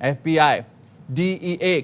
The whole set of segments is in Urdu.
FBI, DEA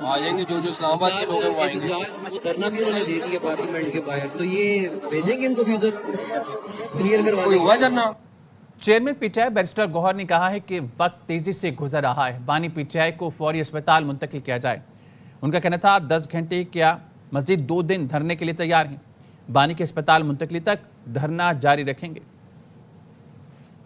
آ جائیں گے جو اسلام آباد کے لوگ ہیں وہ آئیں گے. احتجاج کرنا بھی انہوں نے دے دیا پارلیمنٹ کے باہر, تو یہ بھیجیں گے ان کو بھی ادھر کلیئر کروا کوئی دیں جی۔ ہوا جانا. Chairman P T I barrister Gohar نے کہا ہے کہ وقت تیزی سے گزر رہا ہے, بانی پی ٹی آئی کو فوری اسپتال منتقل کیا جائے. ان کا کہنا تھا 10 گھنٹے کیا مزید 2 دن دھرنے کے لیے تیار ہیں. بانی کے اسپتال منتقلی تک دھرنا جاری رکھیں گے.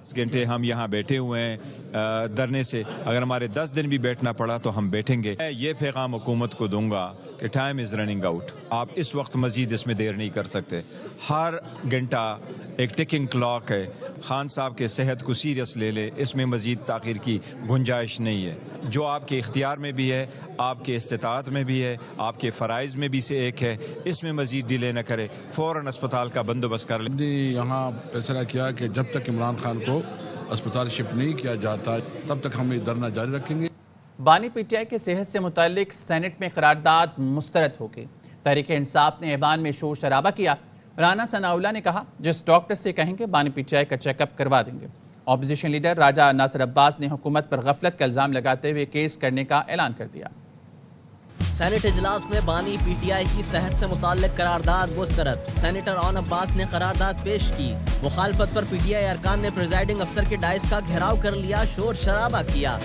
10 گھنٹے ہم یہاں بیٹھے ہوئے ہیں دھرنے سے, اگر ہمارے 10 دن بھی بیٹھنا پڑا تو ہم بیٹھیں گے. میں یہ پیغام حکومت کو دوں گا کہ ٹائم از رننگ آؤٹ. آپ اس وقت مزید اس میں دیر نہیں کر سکتے. ہر گھنٹہ ایک ٹکنگ کلاک ہے. خان صاحب کے صحت کو سیریس لے لے, اس میں مزید تاخیر کی گنجائش نہیں ہے. جو آپ کے اختیار میں بھی ہے, آپ کے استطاعت میں بھی ہے, آپ کے فرائض میں بھی سے ایک ہے, اس میں مزید ڈیلے نہ کرے, فوراً اسپتال کا بندوبست کر لیں. نے یہاں فیصلہ کیا کہ جب تک عمران خان کو اسپتال شفٹ نہیں کیا جاتا تب تک ہم یہ دھرنا جاری رکھیں گے. بانی پی ٹی آئی کے صحت سے متعلق سینٹ میں قرارداد مسترد ہو گئی. تحریک انصاف نے ایوان میں شور شرابہ کیا. رانا ثناء اللہ نے کہا جس ڈاکٹر سے کہیں گے بانی پی ٹی آئی کا چیک اپ کروا دیں گے. اپوزیشن لیڈر راجہ ناصر عباس نے حکومت پر غفلت کا الزام لگاتے ہوئے کیس کرنے کا اعلان کر دیا. سینٹ اجلاس میں بانی پی ٹی آئی کی صحت سے متعلق قرارداد مسترد. سینیٹر اون عباس نے قرارداد پیش کی. مخالفت پر پی ٹی آئی ارکان نے پریزائڈنگ افسر کے ڈائس کا گھیراؤ کر لیا, شور شرابہ کیا.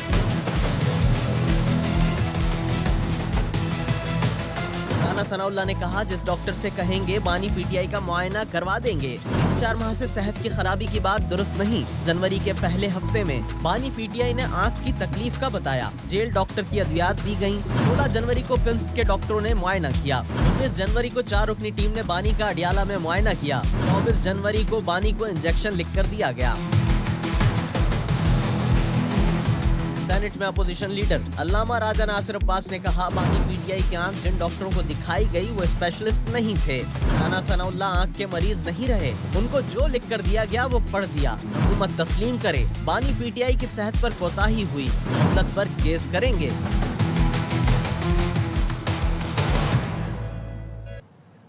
رانا ثناء اللہ نے کہا جس ڈاکٹر سے کہیں گے بانی پی ٹی آئی کا معائنہ کروا دیں گے. 4 ماہ سے صحت کی خرابی کی بات درست نہیں. جنوری کے پہلے ہفتے میں بانی پی ٹی آئی نے آنکھ کی تکلیف کا بتایا. جیل ڈاکٹر کی ادویات دی گئیں. 16 جنوری کو پمس کے ڈاکٹروں نے معائنہ کیا. 19 جنوری کو 4 رکنی ٹیم نے بانی کا اڈیالہ میں معائنہ کیا. 24 جنوری کو بانی کو انجیکشن لکھ کر دیا گیا. سینٹ میں اپوزیشن لیڈر علامہ راجہ ناصر عباس نے کہا بانی پی ٹی آئی کی آنکھ جن ڈاکٹروں کو دکھائی گئی وہ اسپیشلسٹ نہیں تھے. رانا ثناء اللہ آنکھ کے مریض نہیں رہے. ان کو جو لکھ کر دیا گیا وہ پڑھ دیا. حکومت تسلیم کرے بانی پی ٹی آئی کی صحت پر کوتاہی ہوئی, مدت پر کیس کریں گے.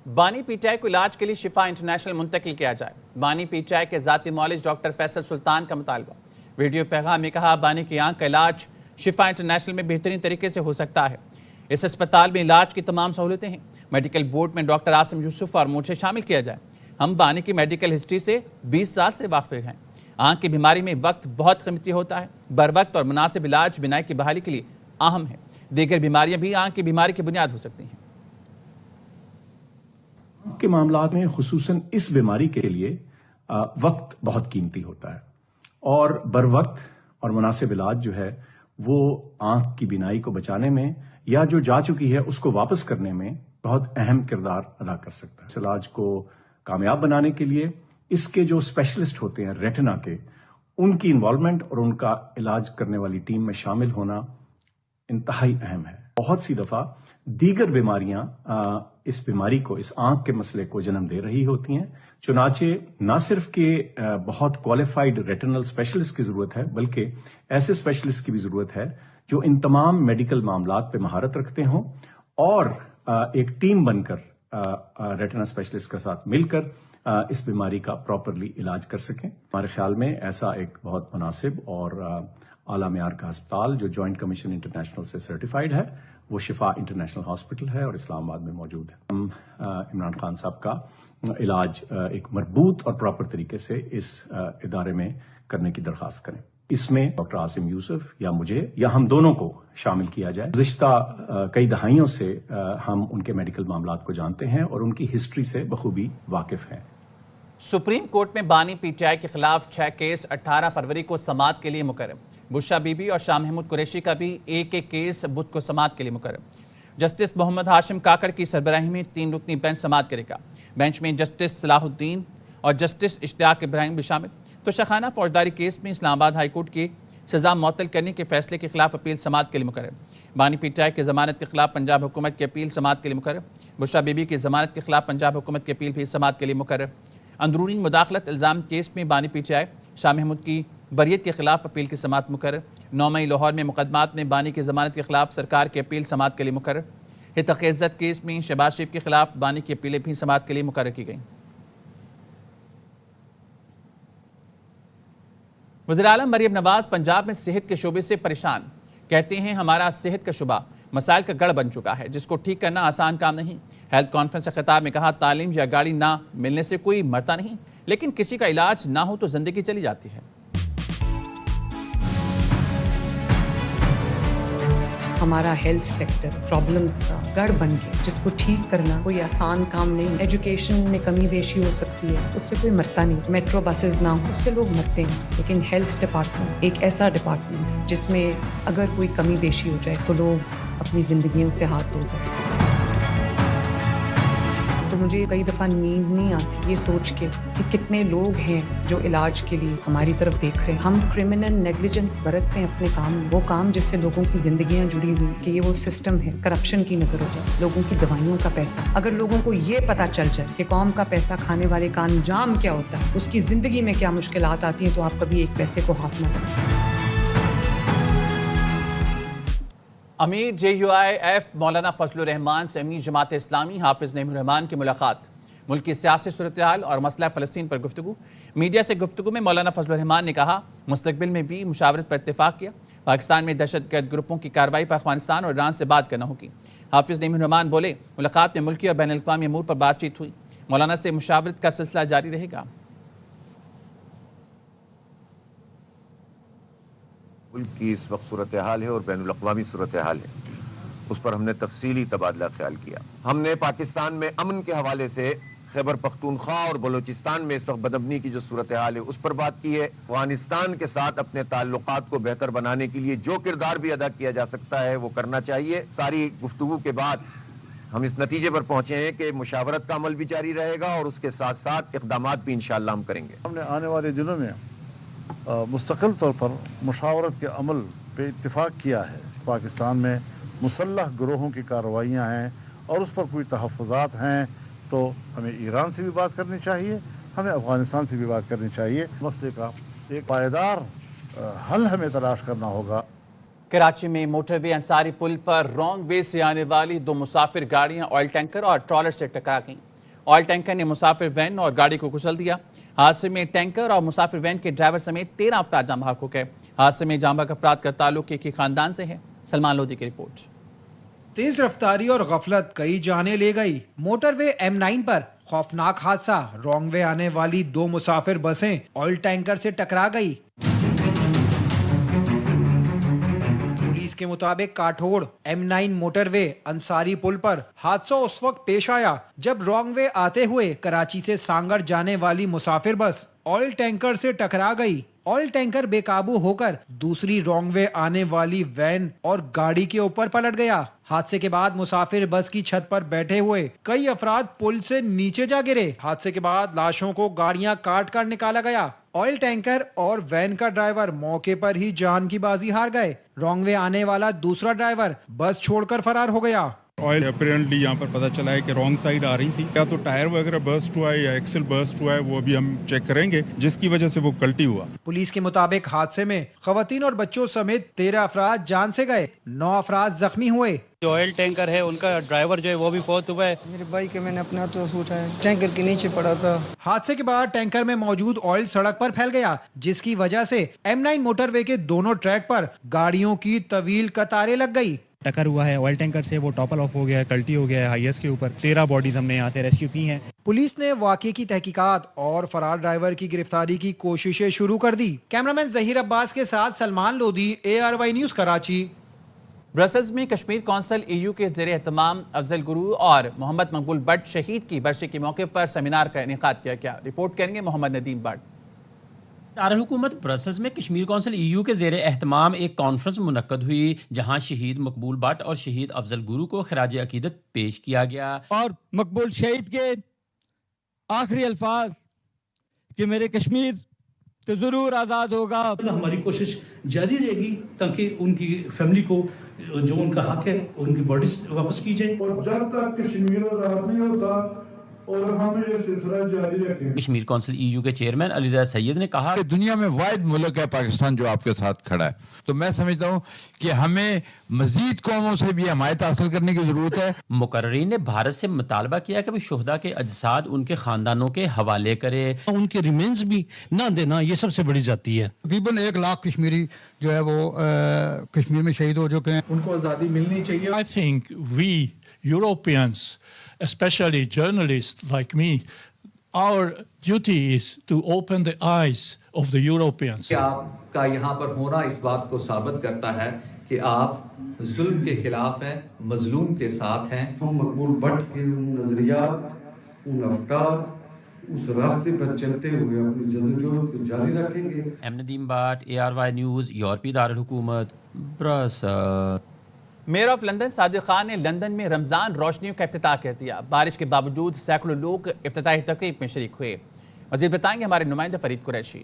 بانی پی ٹی آئی کو علاج کے لیے شفا انٹرنیشنل منتقل کیا جائے. بانی پی ٹی آئی کے ذاتی معالج ڈاکٹر فیصل سلطان کا مطالبہ. ویڈیو پیغام میں کہا بانی کی آنکھ کا علاج شفا انٹرنیشنل میں بہترین طریقے سے ہو سکتا ہے. اس اسپتال میں علاج کی تمام سہولتیں ہیں. میڈیکل بورڈ میں ڈاکٹر عاصم یوسف اور مجھے شامل کیا جائے. ہم بانی کی میڈیکل ہسٹری سے 20 سال سے واقف ہیں. آنکھ کی بیماری میں وقت بہت قیمتی ہوتا ہے. بر وقت اور مناسب علاج بینائی کی بحالی کے لیے اہم ہے. دیگر بیماریاں بھی آنکھ کی بیماری کی بنیاد ہو سکتی ہیں. کے معاملات میں خصوصاً اس بیماری کے لیے وقت بہت قیمتی ہوتا ہے, اور بر وقت اور مناسب علاج جو ہے وہ آنکھ کی بینائی کو بچانے میں یا جو جا چکی ہے اس کو واپس کرنے میں بہت اہم کردار ادا کر سکتا ہے. اس علاج کو کامیاب بنانے کے لیے اس کے جو اسپیشلسٹ ہوتے ہیں ریٹنا کے, ان کی انوالومنٹ اور ان کا علاج کرنے والی ٹیم میں شامل ہونا انتہائی اہم ہے. بہت سی دفعہ دیگر بیماریاں اس بیماری کو, اس آنکھ کے مسئلے کو جنم دے رہی ہوتی ہیں. چنانچہ نہ صرف کہ بہت کوالیفائڈ ریٹنل اسپیشلسٹ کی ضرورت ہے, بلکہ ایسے اسپیشلسٹ کی بھی ضرورت ہے جو ان تمام میڈیکل معاملات پہ مہارت رکھتے ہوں اور ایک ٹیم بن کر ریٹنا اسپیشلسٹ کے ساتھ مل کر اس بیماری کا پراپرلی علاج کر سکیں. ہمارے خیال میں ایسا ایک بہت مناسب اور اعلیٰ معیار کا ہسپتال جو جوائنٹ کمیشن انٹرنیشنل سے سرٹیفائڈ ہے وہ شفا انٹرنیشنل ہاسپٹل ہے اور اسلام آباد میں موجود ہے. ہم عمران خان صاحب کا علاج ایک مربوط اور پراپر طریقے سے اس ادارے میں کرنے کی درخواست کریں. اس میں ڈاکٹر عاصم یوسف یا مجھے یا ہم دونوں کو شامل کیا جائے. گزشتہ کئی دہائیوں سے ہم ان کے میڈیکل معاملات کو جانتے ہیں اور ان کی ہسٹری سے بخوبی واقف ہیں. سپریم کورٹ میں بانی پی ٹی آئی کے خلاف 6 کیس 18 فروری کو سماعت کے لیے مقرر. بشرا بی بی اور شاہ محمود قریشی کا بھی ایک کیس بدھ کو سماعت کے لیے مقرر. جسٹس محمد ہاشم کاکڑ کی سربراہی میں 3 رکنی بینچ سماعت کرے گا. بینچ میں جسٹس صلاح الدین اور جسٹس اشتیاق ابراہیم بھی شامل. تو شاخانہ فوجداری کیس میں اسلام آباد ہائی کورٹ کی سزا معطل کرنے کے فیصلے کے خلاف اپیل سماعت کے لیے مقرر. بانی پی ٹی آئی کی ضمانت کے خلاف پنجاب حکومت کی اپیل سماعت کے لیے مقرر. بشرا بی بی کی ضمانت کے خلاف پنجاب حکومت کی اپیل بھی سماعت کے لیے مقرر. اندرونی مداخلت الزام کیس میں بانی پی ٹی آئی شاہ محمود کی بریت کے خلاف اپیل کی سماعت مقرر. 9 مئی لاہور میں مقدمات میں بانی کی ضمانت کے خلاف سرکار کی اپیل سماعت کے لیے مقرر. حتق عزت کیس میں شہباز شریف کے خلاف بانی کی اپیلیں بھی سماعت کے لیے مقرر کی گئیں. وزیر اعظم مریم نواز پنجاب میں صحت کے شعبے سے پریشان. کہتے ہیں ہمارا صحت کا شعبہ مسائل کا گڑھ بن چکا ہے جس کو ٹھیک کرنا آسان کام نہیں۔ ہیلتھ کانفرنس سے خطاب میں کہا تعلیم یا گاڑی نہ ملنے سے کوئی مرتا نہیں، لیکن کسی کا علاج نہ ہو تو زندگی چلی جاتی ہے۔ ہمارا ہیلتھ سیکٹر پرابلمز کا گڑھ بن گیا جس کو ٹھیک کرنا کوئی آسان کام نہیں۔ ایجوکیشن میں کمی بیشی ہو سکتی ہے، اس سے کوئی مرتا نہیں۔ میٹرو بسز نہ ہو اس سے لوگ مرتے ہیں، لیکن ہیلتھ ڈپارٹمنٹ ایک ایسا ڈپارٹمنٹ ہے جس میں اگر کوئی کمی بیشی ہو جائے تو لوگ اپنی زندگیوں سے ہاتھ دھو بیٹھتے ہیں۔ تو مجھے کئی دفعہ نیند نہیں آتی یہ سوچ کے کہ کتنے لوگ ہیں جو علاج کے لیے ہماری طرف دیکھ رہے ہیں۔ ہم کرمنل نیگلیجنس برتتے ہیں اپنے کام میں، وہ کام جس سے لوگوں کی زندگیاں جڑی ہوئی کہ یہ وہ سسٹم ہے، کرپشن کی نظر ہو جائے، لوگوں کی دوائیوں کا پیسہ۔ اگر لوگوں کو یہ پتہ چل جائے کہ قوم کا پیسہ کھانے والے کا انجام کیا ہوتا ہے، اس کی زندگی میں کیا مشکلات آتی ہیں، تو آپ کبھی ایک پیسے کو ہاتھ نہ لگائیں۔ امیر JUIF مولانا فضل الرحمان سے امیر جماعت اسلامی حافظ نعیم الرحمان کی ملاقات۔ ملک کی سیاسی صورتحال اور مسئلہ فلسطین پر گفتگو۔ میڈیا سے گفتگو میں مولانا فضل الرحمان نے کہا مستقبل میں بھی مشاورت پر اتفاق کیا، پاکستان میں دہشت گرد گروپوں کی کارروائی پر افغانستان اور ایران سے بات کرنا ہوگی۔ حافظ نعیم الرحمان بولے ملاقات میں ملکی اور بین الاقوامی امور پر بات چیت ہوئی، مولانا سے مشاورت کا سلسلہ جاری رہے گا۔ ملک کی اس وقت صورتحال ہے اور بین الاقوامی صورتحال ہے، اس پر ہم نے تفصیلی تبادلہ خیال کیا۔ ہم نے پاکستان میں امن کے حوالے سے خیبر پختونخوا اور بلوچستان میں اس وقت بدامنی کی جو صورتحال ہے اس پر بات کی ہے۔ افغانستان کے ساتھ اپنے تعلقات کو بہتر بنانے کے لیے جو کردار بھی ادا کیا جا سکتا ہے وہ کرنا چاہیے۔ ساری گفتگو کے بعد ہم اس نتیجے پر پہنچے ہیں کہ مشاورت کا عمل بھی جاری رہے گا اور اس کے ساتھ ساتھ اقدامات بھی انشاءاللہ ہم کریں گے۔ ہم نے آنے والے دنوں میں مستقل طور پر مشاورت کے عمل پہ اتفاق کیا ہے۔ پاکستان میں مسلح گروہوں کی کارروائیاں ہیں اور اس پر کوئی تحفظات ہیں تو ہمیں ایران سے بھی بات کرنی چاہیے، ہمیں افغانستان سے بھی بات کرنی چاہیے۔ مسئلے کا ایک پائیدار حل ہمیں تلاش کرنا ہوگا۔ کراچی میں موٹر وے انصاری پل پر رانگ وے سے آنے والی 2 مسافر گاڑیاں آئل ٹینکر اور ٹرالر سے ٹکرا گئیں۔ آئل ٹینکر نے مسافر وین اور گاڑی کو کچل دیا۔ حادثے میں ٹینکر اور مسافر وین کے ڈرائیور سمیت 13 افراد جاں بحق ہو گئے۔ حادثے میں جاں بحق افراد کا تعلق ایک ہی خاندان سے ہے۔ سلمان لودھی کی رپورٹ۔ تیز رفتاری اور غفلت کئی جانیں لے گئی۔ موٹر وے M9 پر خوفناک حادثہ، رانگ وے آنے والی 2 مسافر بسیں آئل ٹینکر سے ٹکرا گئی۔ پولیس کے مطابق کاٹھوڑ M9 موٹر وے انصاری پل پر حادثہ اس وقت پیش آیا جب رانگ وے آتے ہوئے کراچی سے سانگڑ جانے والی مسافر بس آئل ٹینکر سے ٹکرا گئی۔ آئل ٹینکر بے قابو ہو کر دوسری رانگ وے آنے والی وین اور گاڑی کے اوپر پلٹ گیا۔ حادثے کے بعد مسافر بس کی چھت پر بیٹھے ہوئے کئی افراد پل سے نیچے جا گرے۔ حادثے کے بعد لاشوں کو گاڑیاں کاٹ کر نکالا گیا۔ آئل ٹینکر اور وین کا ڈرائیور موقع پر ہی جان کی بازی ہار گئے۔ رانگ وے آنے والا دوسرا ڈرائیور بس چھوڑ کر فرار ہو گیا۔ آئل اپیرنٹلی یہاں پر پتہ چلا ہے کہ رانگ سائیڈ آ رہی تھی، یا تو ٹائر وغیرہ برسٹ ہوا ہے یا ایکسل برسٹ ہوا ہے، وہ بھی ہم چیک کریں گے جس کی وجہ سے وہ کلٹی ہوا۔ پولیس کے مطابق حادثے میں خواتین اور بچوں سمیت 13 افراد جان سے گئے، 9 افراد زخمی ہوئے۔ جو آئل ٹینکر ہے ان کا ڈرائیور جو ہے وہ بھی فوت ہوا ہے۔ میرے بھائی کے میں نے اپنا تو سوچا ہے ٹینکر کے نیچے پڑا تھا۔ حادثے کے بعد ٹینکر میں موجود آئل سڑک پر پھیل گیا جس کی وجہ سے M9 موٹر وے کے دونوں ٹریک پر گاڑیوں کی طویل قطاریں لگ گئی۔ ٹکر ہوا ہے آئل ٹینکر سے، وہ ٹاپل آف ہو گیا ہے، کلٹی ہو گیا ہے ہائی ایس کے اوپر۔ 13 باڈیز ہم نے یہاں سے ریسکیو کی ہیں۔ پولیس نے واقعے کی تحقیقات اور فرار ڈرائیور کی گرفتاری کی کوششیں شروع کر دی۔ کیمرامین ظہیر عباس کے ساتھ Salman Lodhi, ARY news Karachi. Brussels میں کشمیر کونسل EU کے زیر اہتمام افضل گرو اور محمد مقبول بٹ شہید کی برسی کے موقع پر سیمینار کا انعقاد کیا گیا۔ رپورٹ کریں گے محمد ندیم بٹ۔ دارالحکومت برسلز میں کشمیر کونسل EU کے زیر اہتمام ایک کانفرنس منعقد ہوئی جہاں شہید مقبول بٹ اور شہید افضل گرو کو خراج عقیدت پیش کیا گیا۔ اور مقبول شہید کے آخری الفاظ کہ میرے کشمیر تو ضرور آزاد ہوگا۔ ہماری کوشش جاری رہے گی تاکہ ان کی فیملی کو جو ان کا حق ہے ان کی باڈیز واپس کی جائے۔ اور جب تک کشمیر آزاد نہیں ہوتا اور ہم یہ سلسلہ جاری رکھیں. کشمیر کونسل EU کے چیئرمین علیزیز سید نے کہا کہ دنیا میں واحد ملک ہے پاکستان جو آپ کے ساتھ کھڑا ہے. تو میں سمجھتا ہوں کہ ہمیں مزید قوموں سے بھی حمایت حاصل کرنے کی ضرورت ہے. مقررین نے بھارت سے مطالبہ کیا کہ وہ شہداء کے اجساد ان کے خاندانوں کے حوالے کرے. ان کے ریمینز بھی نہ دینا یہ سب سے بڑی جاتی ہے. تقریباً 1 لاکھ کشمیری جو ہے وہ کشمیر میں شہید ہو چکے ہیں. ان کو آزادی ملنی چاہیے. I think we Europeans, especially journalists like me, our duty is to open the eyes of the Europeans. آپ کا یہاں پر ہونا اس بات کو ثابت کرتا ہے کہ آپ ظلم کے خلاف ہیں, مظلوم کے ساتھ ہیں. ہم مقبول بٹ کے ان نظریات, ان افکار, اس راستے پر چلتے ہوئے اپنی جدوجہد کو جاری رکھیں گے. ندیم بٹ, ARY نیوز, یورپی دارالحکومت Brussels. Measure of London Sadiq Khan نے لندن میں رمضان روشنیوں کا افتتاح کر دیا. بارش کے باوجود سینکڑوں لوگ افتتاحی تقریب میں شریک ہوئے. مزید بتائیں گے ہمارے نمائندے فرید قریشی.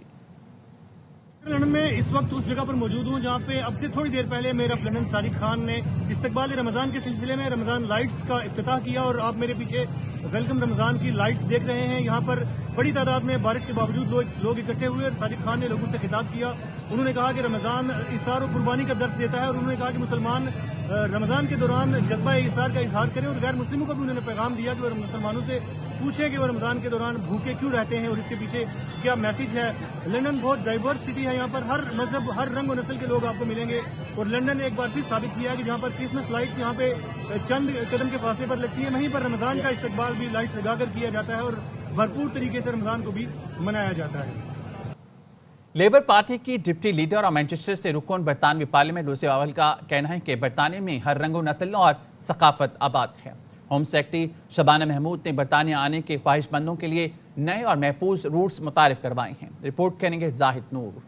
لندن میں اس وقت اس جگہ پر موجود ہوں جہاں پہ اب سے تھوڑی دیر پہلے measure of London Sadiq Khan نے استقبال رمضان کے سلسلے میں رمضان لائٹس کا افتتاح کیا. اور آپ میرے پیچھے ویلکم رمضان کی لائٹس دیکھ رہے ہیں. یہاں پر بڑی تعداد میں بارش کے باوجود لوگ اکٹھے ہوئے. صادق خان نے لوگوں سے خطاب کیا. انہوں نے کہا کہ رمضان اثار و قربانی کا درس دیتا ہے, اور انہوں نے کہا کہ مسلمان رمضان کے دوران جذبہ اثار کا اظہار کریں. اور غیر مسلموں کو بھی انہوں نے پیغام دیا کہ وہ مسلمانوں سے پوچھیں کہ وہ رمضان کے دوران بھوکے کیوں رہتے ہیں اور اس کے پیچھے کیا میسج ہے. لندن بہت ڈائیورس سٹی ہے. یہاں پر ہر مذہب, ہر رنگ و نسل کے لوگ آپ کو ملیں گے. اور لندن نے ایک بار پھر ثابت کیا کہ جہاں پر کرسمس لائٹس یہاں پہ چند قدم کے فاصلے پر لگتی ہے, وہیں پر رمضان کا استقبال بھی لائٹس لگا کر کیا جاتا ہے اور بھرپور طریقے سے رمضان کو بھی منایا جاتا ہے. لیبر پارٹی کی ڈپٹی لیڈر اور مینچسٹر سے رکن برطانوی پارلیمنٹ لوسی راول کا کہنا ہے کہ برطانیہ میں ہر رنگ و نسل اور ثقافت آباد ہے. ہوم سیکرٹری شبانہ محمود نے برطانیہ آنے کے خواہش مندوں کے لیے نئے اور محفوظ روٹس متعارف کروائے ہیں. رپورٹ کریں گے زاہد نور.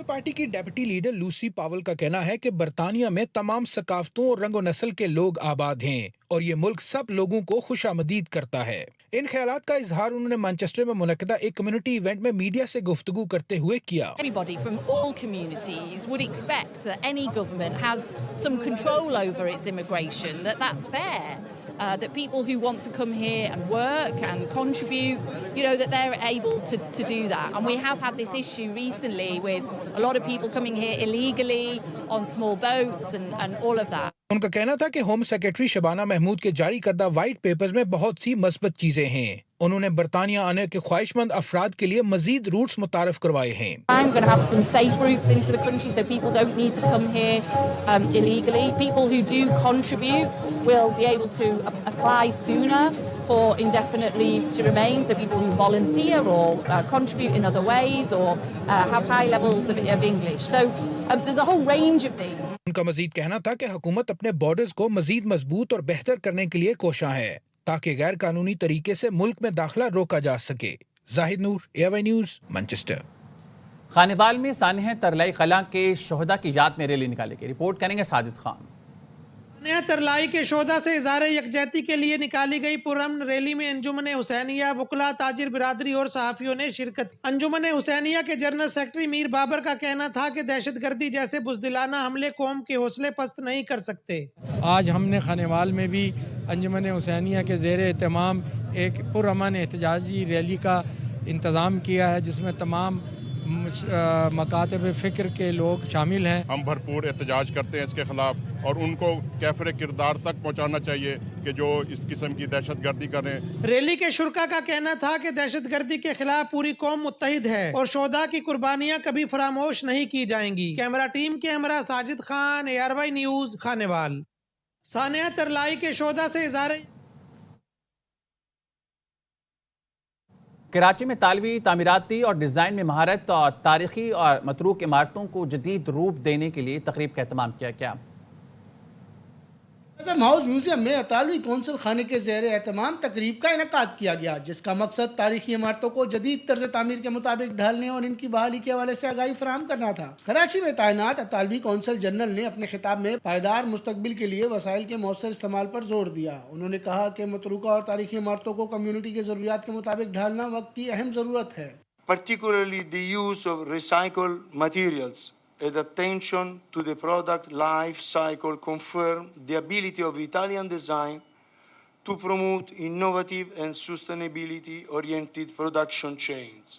پارٹی کی ڈیپٹی لیڈر لوسی پاول کا کہنا ہے کہ برطانیہ میں تمام ثقافتوں اور رنگ و نسل کے لوگ آباد ہیں اور یہ ملک سب لوگوں کو خوش آمدید کرتا ہے. ان خیالات کا اظہار انہوں نے مانچسٹر میں منعقدہ ایک کمیونٹی ایونٹ میں میڈیا سے گفتگو کرتے ہوئے کیا. Everybody from all communities would expect that any government has some control over its immigration, that's fair. That people who want to come here and work and contribute, that they're able to do that. And we have had this issue recently with a lot of people coming here illegally on small boats and all of that. ان کا کہنا تھا کہ ہوم سیکرٹری شبانہ محمود کے جاری کردہ وائٹ پیپرز میں بہت سی مثبت چیزیں ہیں. انہوں نے برطانیہ آنے کے خواہش مند افراد کے لیے مزید روٹس متعارف کروائے ہیں. I'm going to have some safe routes into the country so people don't need to come here illegally. People who do contribute will be able to apply sooner for indefinite leave to remain. So people who volunteer or contribute in other ways or have high levels of English. So there's a whole range of things. ان کا مزید کہنا تھا کہ حکومت اپنے بارڈرز کو مزید مضبوط اور بہتر کرنے کے لیے کوشاں ہے تاکہ غیر قانونی طریقے سے ملک میں داخلہ روکا جا سکے. زاہد نور, ARY نیوز, مانچسٹر. خانوال میں سانحہ ترلائی خلا کے شہداء کی یاد میں ریلی نکالے گی. رپورٹ کریں گے ساجد خان. سانحہ ترلائی کے شہداء سے اظہار یکجہتی کے لیے نکالی گئی پرامن ریلی میں انجمن حسینیہ, وکلاء, تاجر برادری اور صحافیوں نے شرکت. انجمن حسینیہ کے جنرل سیکرٹری میر بابر کا کہنا تھا کہ دہشت گردی جیسے بزدلانہ حملے قوم کے حوصلے پست نہیں کر سکتے. آج ہم نے خانوال میں بھی انجمن حسینیہ کے زیر اہتمام ایک پرامن احتجاجی ریلی کا انتظام کیا ہے جس میں تمام مکاتب فکر کے لوگ شامل ہیں. ہم بھرپور احتجاج کرتے ہیں اس کے خلاف اور ان کو کیفر کردار تک پہنچانا چاہیے کہ جو اس قسم کی دہشت گردی کریں. ریلی کے شرکا کا کہنا تھا کہ دہشت گردی کے خلاف پوری قوم متحد ہے اور شہداء کی قربانیاں کبھی فراموش نہیں کی جائیں گی. کیمرہ ٹیم کے ہمراہ ساجد خان, ARY نیوز, خانوال. سانحہ ترلائی کے شہداء سے اظہار. کراچی میں طالبی تعمیراتی اور ڈیزائن میں مہارت اور تاریخی اور متروک عمارتوں کو جدید روپ دینے کے لیے تقریب کا اہتمام کیا گیا. اعظم ہاؤس میوزیم میں اطالوی کونسل خانے کے زیر اہتمام تقریب کا انعقاد کیا گیا جس کا مقصد تاریخی عمارتوں کو جدید طرز تعمیر کے مطابق ڈھالنے اور ان کی بحالی کے حوالے سے آگاہی فراہم کرنا تھا. کراچی میں تعینات اطالوی کونسل جنرل نے اپنے خطاب میں پائیدار مستقبل کے لیے وسائل کے مؤثر استعمال پر زور دیا. انہوں نے کہا کہ متروکہ اور تاریخی عمارتوں کو کمیونٹی کے ضروریات کے مطابق ڈھالنا وقت کی اہم ضرورت ہے. Particularly the use of recycled materials and attention to the product life cycle confirm the ability of Italian design to promote innovative and sustainability-oriented production chains.